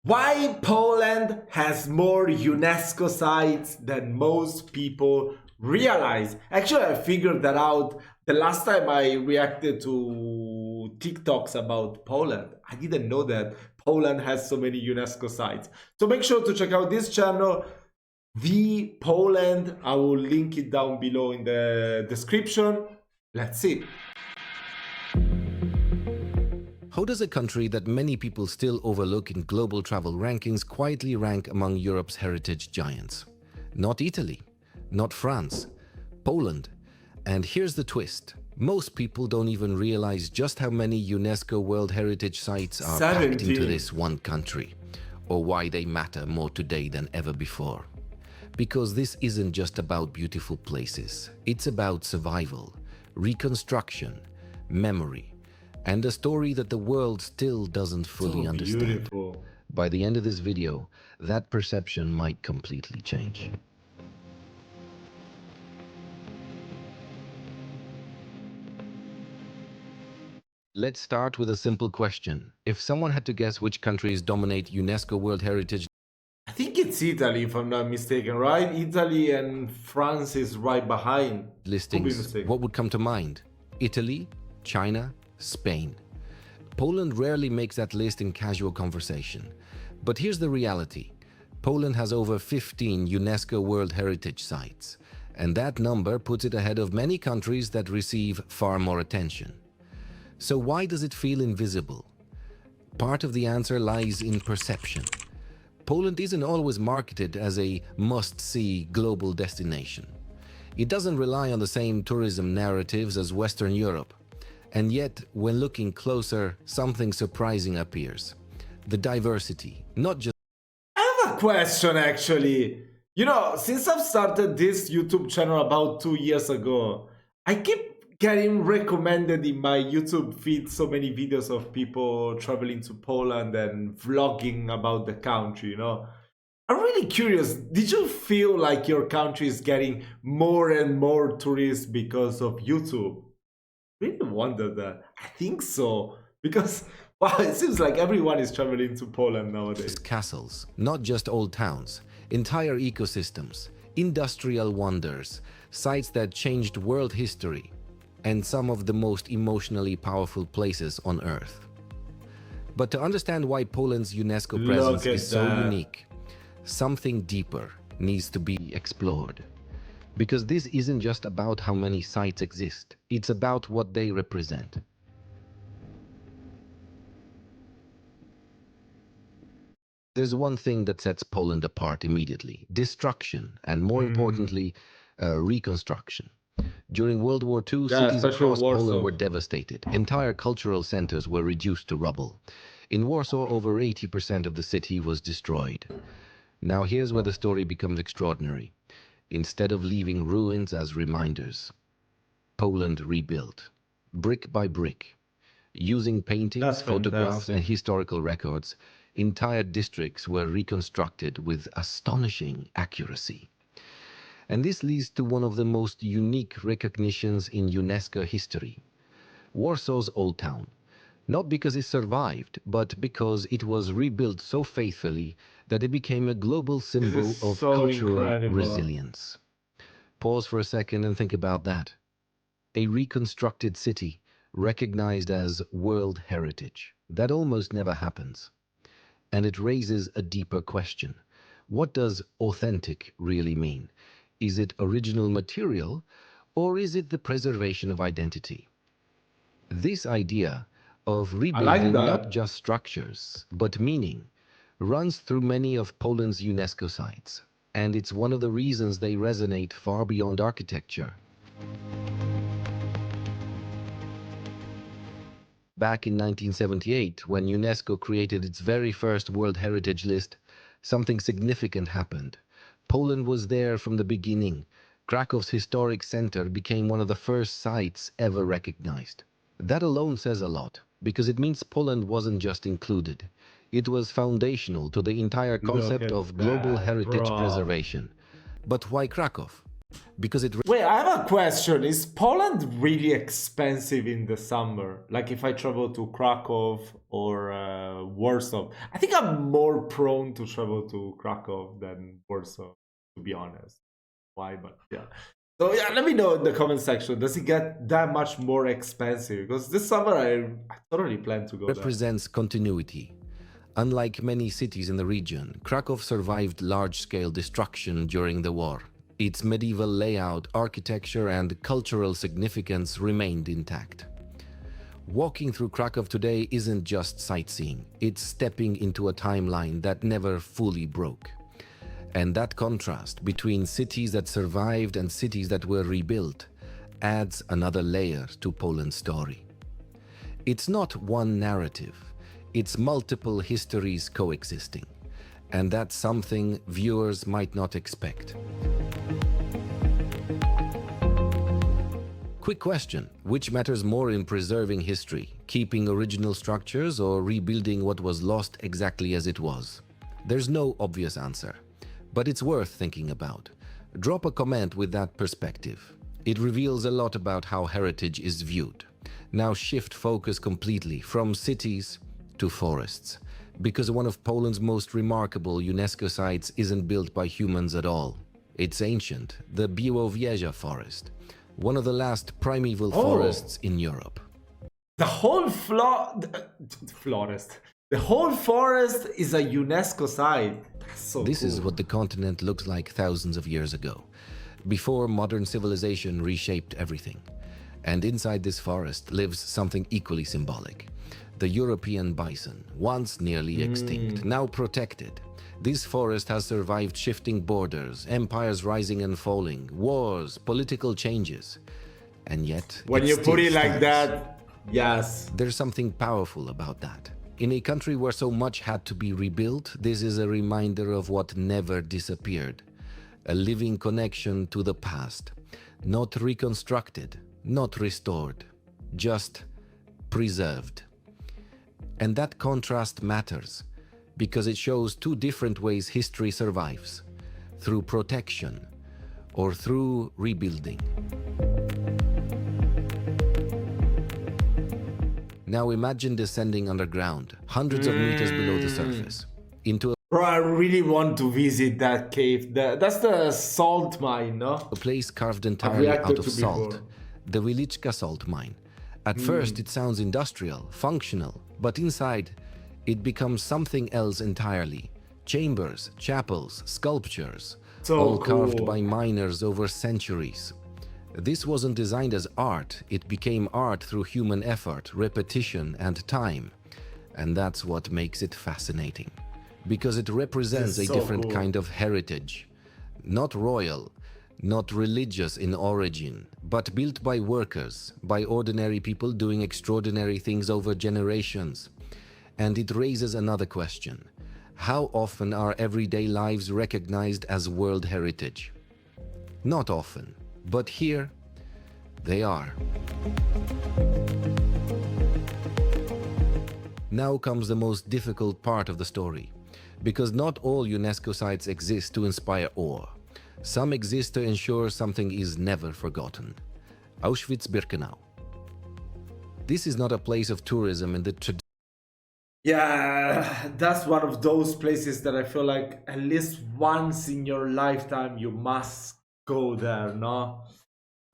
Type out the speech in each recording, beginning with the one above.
Why Poland has more UNESCO sites than most people realize? Actually, I figured that out the last time I reacted to TikToks about Poland. I didn't know that Poland has so many UNESCO sites. So make sure to check out this channel, The Poland. I will link it down below in the description. Let's see. How does a country that many people still overlook in global travel rankings quietly rank among Europe's heritage giants? Not Italy, not France, Poland. And here's the twist. Most people don't even realize just how many UNESCO World Heritage Sites are packed into this one country, or why they matter more today than ever before. Because this isn't just about beautiful places. It's about survival, reconstruction, memory, and a story that the world still doesn't fully understand. By the end of this video, that perception might completely change. Let's start with a simple question. If someone had to guess which countries dominate UNESCO World Heritage, I think it's Italy, if I'm not mistaken, right? Italy and France is right behind. listings, what would come to mind? Italy, China, Spain. Poland rarely makes that list in casual conversation. But here's the reality. Poland has over 15 UNESCO World Heritage Sites, and that number puts it ahead of many countries that receive far more attention. So why does it feel invisible? Part of the answer lies in perception. Poland isn't always marketed as a must-see global destination. It doesn't rely on the same tourism narratives as Western Europe. And yet, when looking closer, something surprising appears. The diversity, not just... I have a question, actually. You know, since I've started this YouTube channel about 2 years ago, I keep getting recommended in my YouTube feed so many videos of people traveling to Poland and vlogging about the country, you know. I'm really curious, did you feel like your country is getting more and more tourists because of YouTube? Really wonder that. I think so. Because, wow, it seems like everyone is traveling to Poland nowadays. Castles, not just old towns, entire ecosystems, industrial wonders, sites that changed world history, and some of the most emotionally powerful places on Earth. But to understand why Poland's UNESCO presence is so unique, something deeper needs to be explored. Because this isn't just about how many sites exist, it's about what they represent. There's one thing that sets Poland apart immediately: destruction, and more importantly, reconstruction. During World War II, cities across Poland were devastated. Entire cultural centers were reduced to rubble. In Warsaw, over 80% of the city was destroyed. Now here's where the story becomes extraordinary. Instead of leaving ruins as reminders, Poland rebuilt, brick by brick. Using paintings, photographs, and historical records, entire districts were reconstructed with astonishing accuracy. And this leads to one of the most unique recognitions in UNESCO history: Warsaw's Old Town. Not because it survived, but because it was rebuilt so faithfully that it became a global symbol of cultural resilience. Pause for a second and think about that. A reconstructed city recognized as World Heritage. That almost never happens. And it raises a deeper question. What does authentic really mean? Is it original material, or is it the preservation of identity? This idea of rebuilding not just structures, but meaning, runs through many of Poland's UNESCO sites, and it's one of the reasons they resonate far beyond architecture. Back in 1978, when UNESCO created its very first World Heritage List, something significant happened. Poland was there from the beginning. Krakow's historic center became one of the first sites ever recognized. That alone says a lot, because it means Poland wasn't just included. It was foundational to the entire concept of global heritage preservation. But why Krakow? because it Wait, I have a question. Is Poland really expensive in the summer? Like if I travel to Krakow or Warsaw? I think I'm more prone to travel to Krakow than Warsaw, to be honest. Why? But yeah. So yeah, let me know in the comment section. Does it get that much more expensive? Because this summer I totally plan to go there. represents continuity. Unlike many cities in the region, Krakow survived large-scale destruction during the war. Its medieval layout, architecture, and cultural significance remained intact. Walking through Krakow today isn't just sightseeing, it's stepping into a timeline that never fully broke. And that contrast between cities that survived and cities that were rebuilt adds another layer to Poland's story. It's not one narrative, it's multiple histories coexisting. And that's something viewers might not expect. Quick question, which matters more in preserving history, keeping original structures or rebuilding what was lost exactly as it was? There's no obvious answer, but it's worth thinking about. Drop a comment with that perspective. It reveals a lot about how heritage is viewed. Now shift focus completely from cities to forests, because one of Poland's most remarkable UNESCO sites isn't built by humans at all. It's ancient, the Białowieża forest, one of the last primeval forests in Europe. The whole forest. The whole forest is a UNESCO site. So this cool. is what the continent looked like thousands of years ago, before modern civilization reshaped everything. And inside this forest lives something equally symbolic. The European bison, once nearly extinct, now protected. This forest has survived shifting borders, empires rising and falling, wars, political changes. And yet, when you put it like that, yes. There's something powerful about that. In a country where so much had to be rebuilt, this is a reminder of what never disappeared. A living connection to the past. Not reconstructed, not restored, just preserved. And that contrast matters, because it shows two different ways history survives, through protection or through rebuilding. Now imagine descending underground, hundreds of meters below the surface, into Bro, I really want to visit that cave. That's the salt mine, no? a place carved entirely out of salt, the Wieliczka salt mine. At first it sounds industrial, functional, but inside it becomes something else entirely. Chambers, chapels, sculptures, all carved by miners over centuries. This wasn't designed as art, it became art through human effort, repetition, and time. And that's what makes it fascinating. Because it represents a different kind of heritage. Not royal, not religious in origin, but built by workers, by ordinary people doing extraordinary things over generations. And it raises another question. How often are everyday lives recognized as World Heritage? Not often, but here they are. Now comes the most difficult part of the story, because not all UNESCO sites exist to inspire awe. Some exist to ensure something is never forgotten. Auschwitz-Birkenau. This is not a place of tourism in the traditional. Yeah, that's one of those places that I feel like at least once in your lifetime you must go there, no?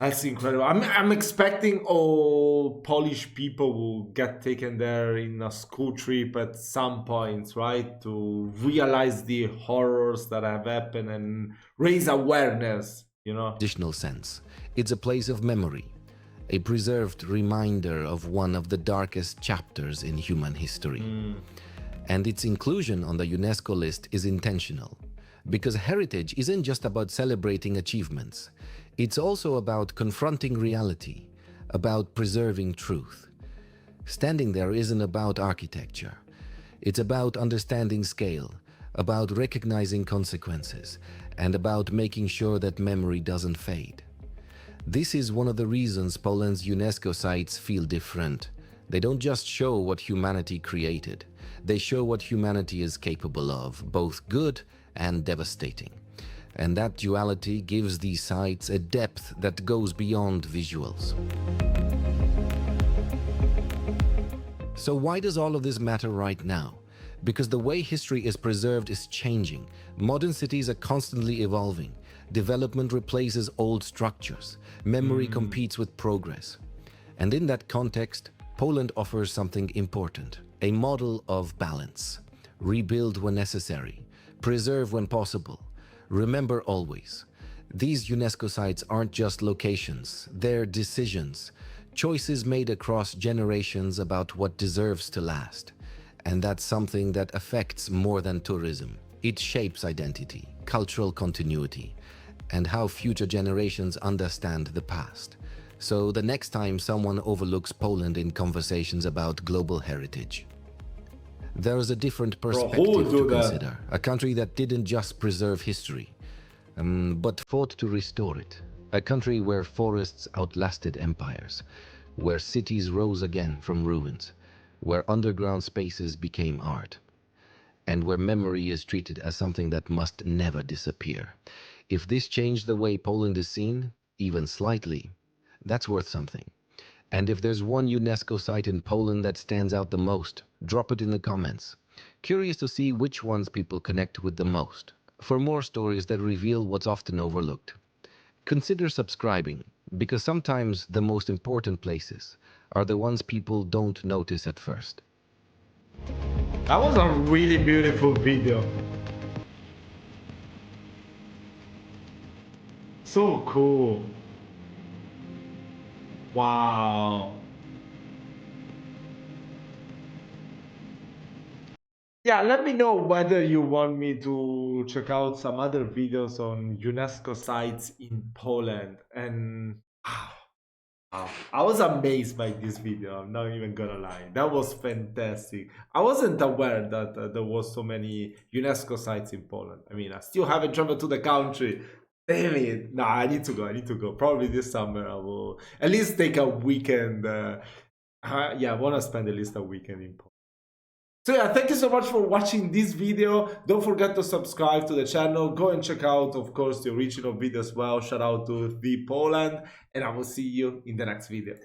That's incredible. I'm expecting all Polish people will get taken there in a school trip at some point, right? To realize the horrors that have happened and raise awareness, you know? Traditional sense. It's a place of memory, a preserved reminder of one of the darkest chapters in human history. And its inclusion on the UNESCO list is intentional, because heritage isn't just about celebrating achievements. It's also about confronting reality, about preserving truth. Standing there isn't about architecture. It's about understanding scale, about recognizing consequences, and about making sure that memory doesn't fade. This is one of the reasons Poland's UNESCO sites feel different. They don't just show what humanity created. They show what humanity is capable of, both good and devastating. And that duality gives these sites a depth that goes beyond visuals. So why does all of this matter right now? Because the way history is preserved is changing. Modern cities are constantly evolving. Development replaces old structures. Memory competes with progress. And in that context, Poland offers something important, a model of balance. Rebuild when necessary, preserve when possible. Remember always, these UNESCO sites aren't just locations, they're decisions, choices made across generations about what deserves to last. And that's something that affects more than tourism. It shapes identity, cultural continuity, and how future generations understand the past. So the next time someone overlooks Poland in conversations about global heritage, there is a different perspective to consider. A country that didn't just preserve history, but fought to restore it. A country where forests outlasted empires, where cities rose again from ruins, where underground spaces became art, and where memory is treated as something that must never disappear. If this changed the way Poland is seen, even slightly, that's worth something. And if there's one UNESCO site in Poland that stands out the most, drop it in the comments. Curious to see which ones people connect with the most. For more stories that reveal what's often overlooked, consider subscribing, because sometimes the most important places are the ones people don't notice at first. That was a really beautiful video. So cool. Wow. Yeah, let me know whether you want me to check out some other videos on UNESCO sites in Poland. And wow, I was amazed by this video. I'm not even gonna lie. That was fantastic. I wasn't aware that there was so many UNESCO sites in Poland. I mean, I still haven't traveled to the country. Damn it. Nah, I need to go. I need to go. Probably this summer I will at least take a weekend. Yeah, I want to spend at least a weekend in Poland. So yeah, thank you so much for watching this video. Don't forget to subscribe to the channel. Go and check out, of course, the original video as well. Shout out to the Poland. And I will see you in the next video.